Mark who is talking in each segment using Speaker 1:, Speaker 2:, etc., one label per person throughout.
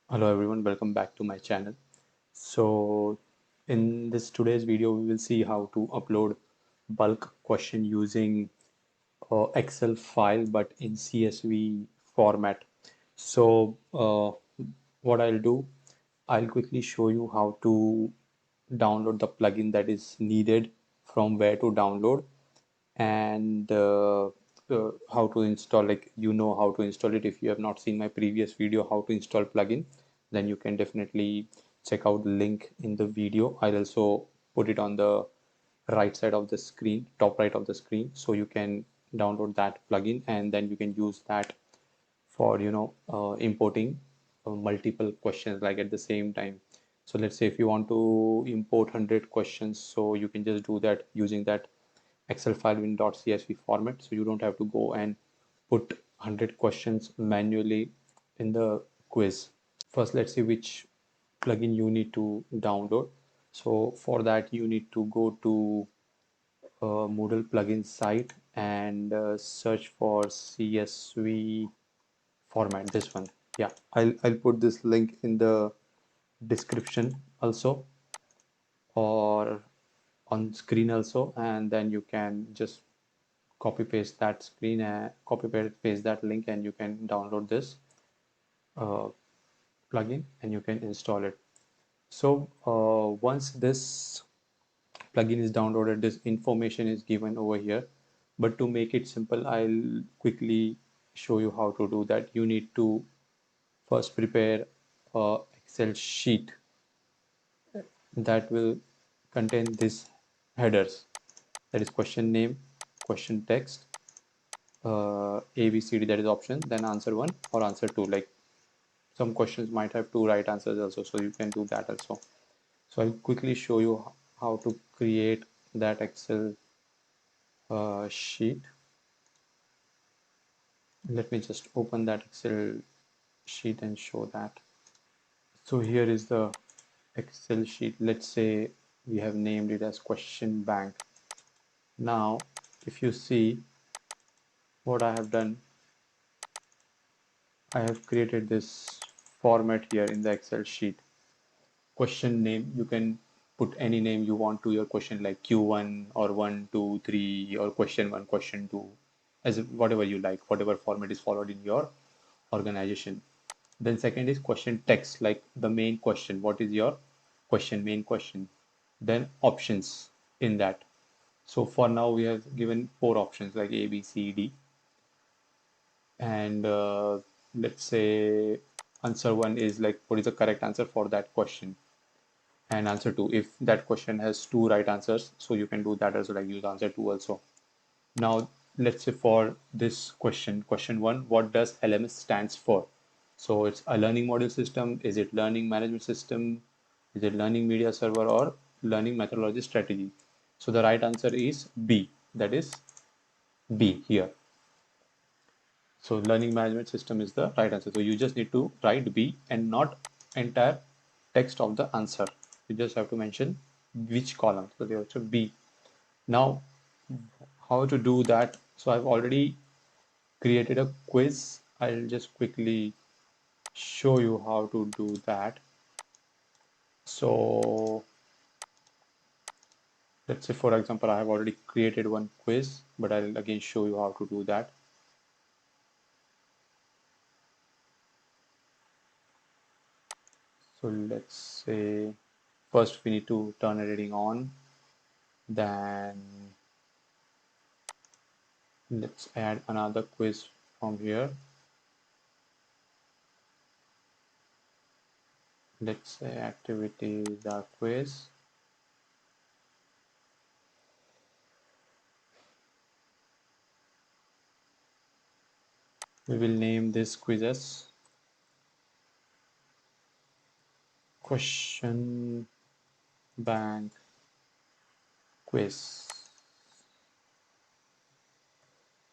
Speaker 1: Hello everyone, welcome back to my channel. So in this today's video, we will see how to upload bulk question using Excel file but in CSV format. So what I'll do, I'll quickly show you how to download the plugin that is needed, from where to download, and how to install. Like, you know how to install it. If you have not seen my previous video how to install plugin, then you can definitely check out the link in the video. I'll also put it on the right side of the screen, top right of the screen, so you can download that plugin and then you can use that for importing multiple questions like at the same time. So let's say if you want to import 100 questions, so you can just do that using that Excel file in .csv format. So you don't have to go and put 100 questions manually in the quiz. First, let's see which plugin you need to download. So for that, you need to go to Moodle plugin site and search for CSV format. This one, yeah. I'll put this link in the description also, or on screen also, and then you can just copy paste that screen and copy paste that link, and you can download this uh, plugin and you can install it. So once this plugin is downloaded, this information is given over here, but to make it simple, I'll quickly show you how to do that. You need to first prepare a Excel sheet that will contain these headers, that is question name, question text, ABCD, that is option, then answer 1 or answer 2. Like, some questions might have 2 right answers also, so you can do that also. So I'll quickly show you how to create that Excel sheet. Let me just open that Excel sheet and show that. So here is the Excel sheet. Let's say we have named it as question bank. Now if you see what I have done, I have created this format here in the Excel sheet. Question name, you can put any name you want to your question, like Q1 or 1 2 3, or question 1 question 2, as whatever you like, whatever format is followed in your organization. Then second is question text, like the main question, what is your question, main question. Then options in that. So for now we have given 4 options like A, B, C, D, and let's say answer 1 is like what is the correct answer for that question, and answer 2, if that question has 2 right answers, so you can do that also, like use answer 2 also. Now let's say for this question 1, what does LMS stands for? So it's a learning module system, is it learning management system, is it learning media server, or learning methodology strategy? So the right answer is B, that is B here. So learning management system is the right answer. So you just need to write B and not entire text of the answer. You just have to mention which column. So they also B. Now how to do that? So I've already created a quiz. I'll just quickly show you how to do that. So let's say, for example, I have already created one quiz, but I'll again show you how to do that. So let's say first we need to turn editing on, then let's add another quiz from here. Let's say activities are quiz. We will name this quiz as question bank quiz.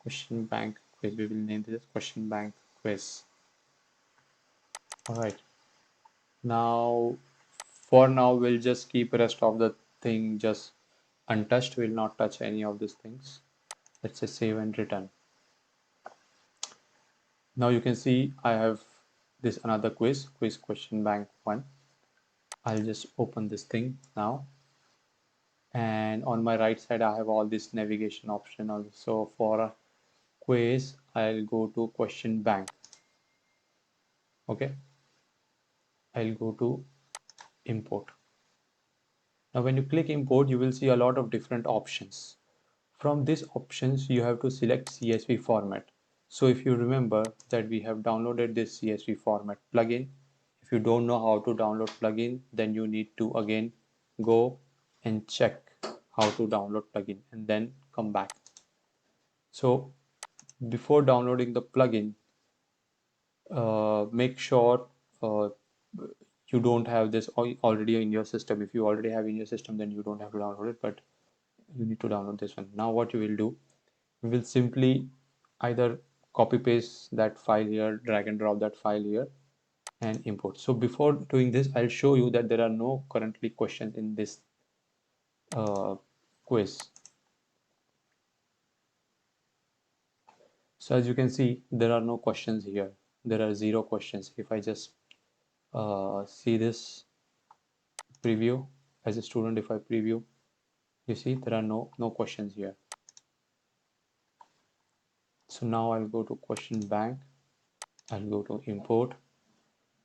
Speaker 1: Question bank quiz. We will name this as question bank quiz. All right. Now, for now, we'll just keep the rest of the thing just untouched. We'll not touch any of these things. Let's say save and return. Now you can see I have this another quiz question bank 1. I'll just open this thing now, and on my right side I have all this navigation option also. For a quiz I'll go to question bank. Okay, I'll go to import. Now when you click import, you will see a lot of different options. From these options you have to select CSV format. So if you remember that we have downloaded this CSV format plugin, if you don't know how to download plugin, then you need to again go and check how to download plugin and then come back. So before downloading the plugin, make sure you don't have this already in your system. If you already have in your system, then you don't have to download it, but you need to download this one. Now what you will do, we will simply either copy paste that file here, drag and drop that file here, and import. So before doing this, I'll show you that there are no currently questions in this quiz. So as you can see, there are no questions here. There are 0 questions. If I just see this preview as a student, if I preview, you see there are no questions here. So now I'll go to question bank, I'll go to import,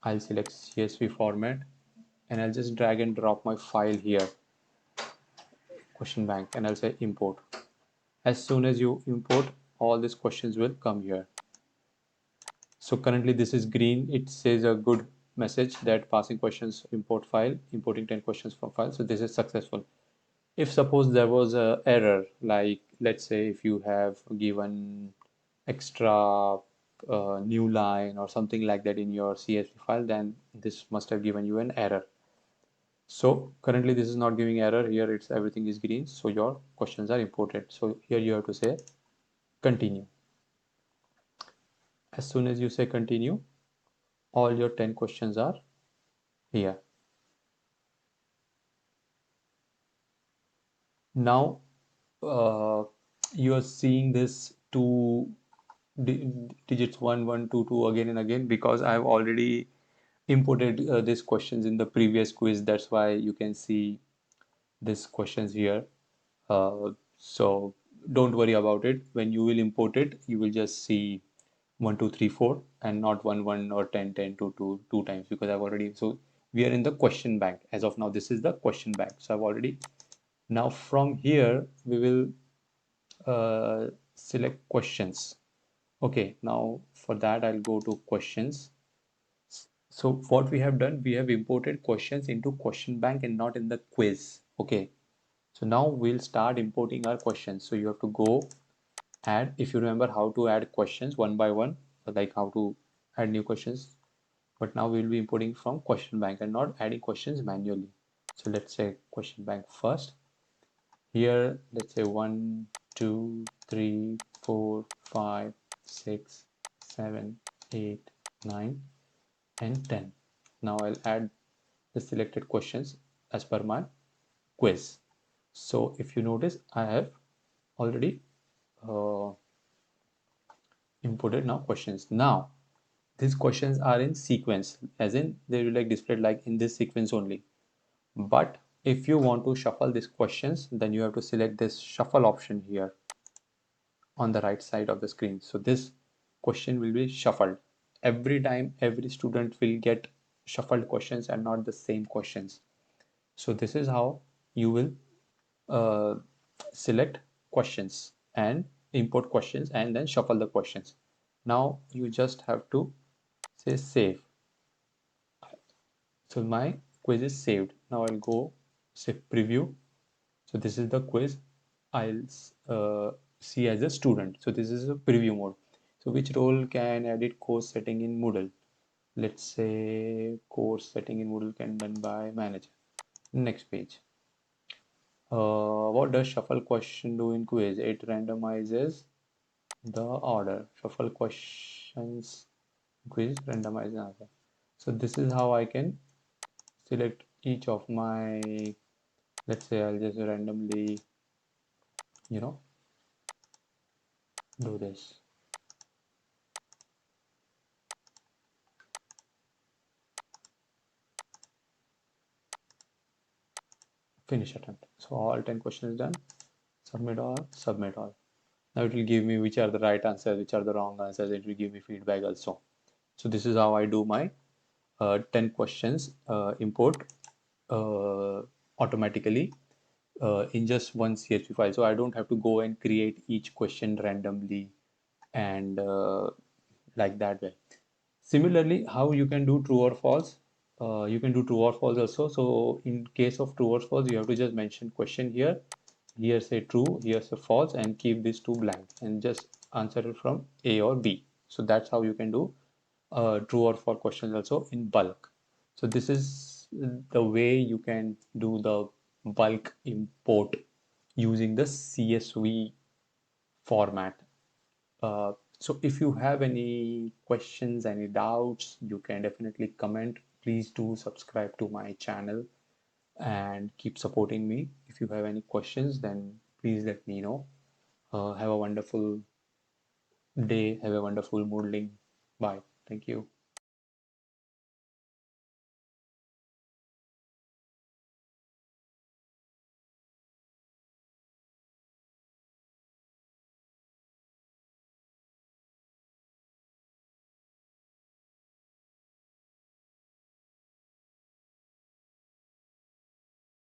Speaker 1: I'll select CSV format, and I'll just drag and drop my file here, question bank, and I'll say import. As soon as you import, all these questions will come here. So currently this is green. It says a good message that passing questions import file, importing 10 questions from file. So this is successful. If suppose there was a error, like let's say if you have given extra new line or something like that in your CSV file, then this must have given you an error. So currently this is not giving error here, it's everything is green, so your questions are imported. So here you have to say continue. As soon as you say continue, all your 10 questions are here. Now you are seeing this two digits 1 1 2 2 again and again because I have already imported these questions in the previous quiz. That's why you can see these questions here. So don't worry about it. When you will import it, you will just see 1 2 3 4 and not 1 1 or 10 10 2 2 two times, because I've already, so we are in the question bank as of now. This is the question bank, so I've already. Now from here we will select questions. Okay, now for that I'll go to questions. So what we have done, we have imported questions into question bank and not in the quiz. Okay, so now we'll start importing our questions. So you have to go add, if you remember how to add questions one by one, like how to add new questions, but now we'll be importing from question bank and not adding questions manually. So let's say question bank first. Here let's say 1 2 3 4 5 6 7 8 9 and 10. Now I'll add the selected questions as per my quiz. So if you notice, I have already imported now questions. Now these questions are in sequence, as in they will like displayed like in this sequence only. But if you want to shuffle these questions, then you have to select this shuffle option here on the right side of the screen. So this question will be shuffled. Every time every student will get shuffled questions and not the same questions. So this is how you will select questions and import questions and then shuffle the questions. Now you just have to say save. So my quiz is saved. Now I'll go say preview. So this is the quiz I'll see as a student. So this is a preview mode. So which role can edit course setting in Moodle? Let's say course setting in Moodle can be done by manager. Next page. What does shuffle question do in quiz? It randomizes the order. Shuffle questions quiz randomize answer. So this is how I can select each of my, let's say I'll just randomly, do this. finish attempt. So all 10 questions done. Submit all, submit all. Now it will give me which are the right answers, which are the wrong answers. It will give me feedback also. So this is how I do my 10 questions import automatically in just one CSV file. So I don't have to go and create each question randomly and like that way. Similarly, how you can do true or false? You can do true or false also. So in case of true or false, you have to just mention question here. Here say true, here say false, and keep these two blank and just answer it from A or B. So that's how you can do true or false questions also in bulk. So this is the way you can do the bulk import using the CSV format. So if you have any questions, any doubts, you can definitely comment. Please do subscribe to my channel and keep supporting me. If you have any questions, then please let me know. Have a wonderful day. Have a wonderful modeling. Bye. Thank you.